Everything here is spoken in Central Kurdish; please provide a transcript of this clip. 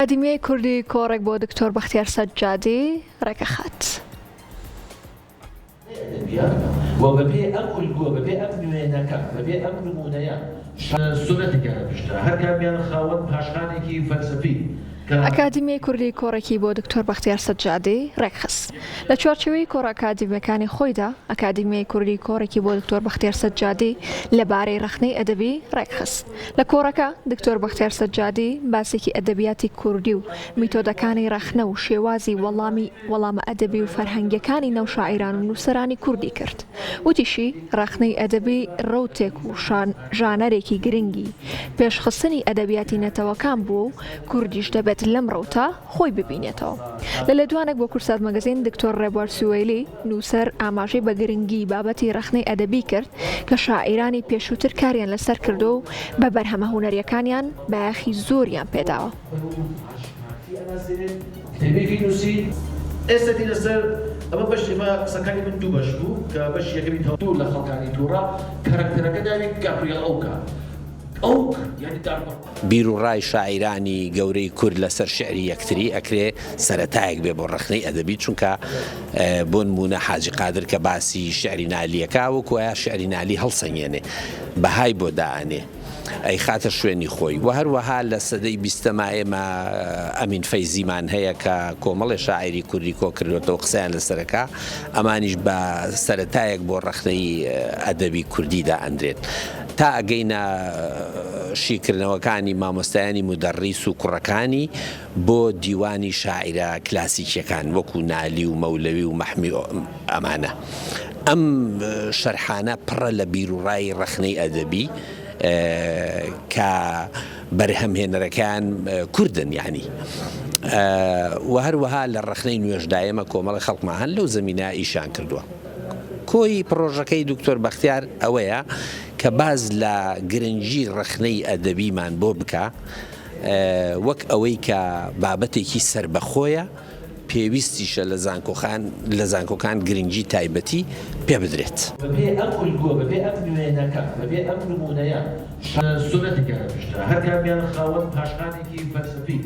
ئەکادیمیای کوردی کۆڕێک بۆ دکتۆر بەختیار سەجادی ڕێگەخات. وببي أقول وببي أبني نكا ببي أبني منايا سنة كان بشتري هر كان بيان خاوت باشخانة كي فلسفي ئەکادیمیای کوردی کۆڕێکی بۆ دکتۆر بەختیار سەجادی ڕێکخست. لە چوارچێوەی کۆڕ ئەکادیمیەکانی خۆیدا ئەکادیمیای کوردی کۆڕێکی بۆ دکتۆر بەختیار سەجادی لەبارەی ڕخنەی ئەدەبی ڕێکخست. لە کۆڕەکە دکتۆر بەختیار سەجادی باسێکی ئەدەبیاتی کوردی و میتۆدەکانی ڕخنە و شێوازی وەڵامە ئەدەبی و فەرهەنگیەکانی نەو شاعیران و نووسەرانی کوردی کرد. وتیشی ڕخنەی ئەدەبی ڕەوتێک و ژانەرێکی گرنگی پێشخستنی ئەدەبیاتی نەتەوەکان بوو و کوردیش دەبێت لەم ڕەوتە خۆی ببینێتەوە. لە لێدوانێک بۆ کورسات مەگەزین دکتۆر ڕێبوار سوێیلی نووسەر ئاماژەی بە گرنگی بابەتی ڕخنەی ئەدەبی کرد کە شاعیرانی پێشووتر کاریان لەسەر کردو و بە بەرهەمە هونەریەکانیان بایەخی زۆریان پێداوە. ئێستا لەسەر ئەمە بەشی مە قسەکانی من دوو بەش بوو کە بەشی یەکەمی دوو لە خەڵکانی تووڕە کەرەکتەرەکە داوی گابریێل ئەوکا ئەوک یعنی بیر و ڕای شاعیرانی گەورەی کورد لەسەر شعری یەکتری ئەکرێ سەرەتایەک بێ بۆ ڕخنەی ئەدەبی چونکە بۆ نمونە حاجی قادر کە باسی شعری نالیەکە وەکوە شعری نالی هەڵسەنگێنێ بەهای بۆ دائانێ ئەی خاتە شوێنی خۆی و هەروەها لە سەدەی بیستەما ئێمە ئەمین فەیزیمان هەیە کە کۆمەڵی شاعری کوردی کۆ کردوێتەوە قسەیان لەسەرەکە ئەمانیش بە سەرەتایەک بۆ ڕخنەی ئەدەبی کوردیدا ئەندرێت تا ئەگەینە شیکردنەوەکانی مامۆستایانی مودەڕیس و کوڕەکانی بۆ دیوانی شاعرە کلاسیکیەکان وەکو نالی و مەولەوی و مەحمی ئەمانە ئەم شەرحانە پڕە لە بیر و ڕای ڕخنەی ئەدەبی کە بەرهەمهێنەرەکان کوردن یعنی و هەروەها لە ڕخنەی نوێژدایەمە کۆمەڵی خەڵکمان هەن لەو زەمینە ئیشان کردووە. کۆی پرۆژەکەی دکتۆر بەختیار ئەوەیە کە باز لە گرنگی ڕخنەی ئەدەبیمان بۆ بکە وەک ئەوەی کە بابەتێکی سربەخۆیە پێویستیشە لە زانکۆکان گرنگی تایبەتی پێ بدرێت. بەبێ ئەقول بەبێ ئەبنی نەکا بەبێ ئەبنی منايا سنة كان بشتري هر كان بيان خاوت باشخانة كي فلسفي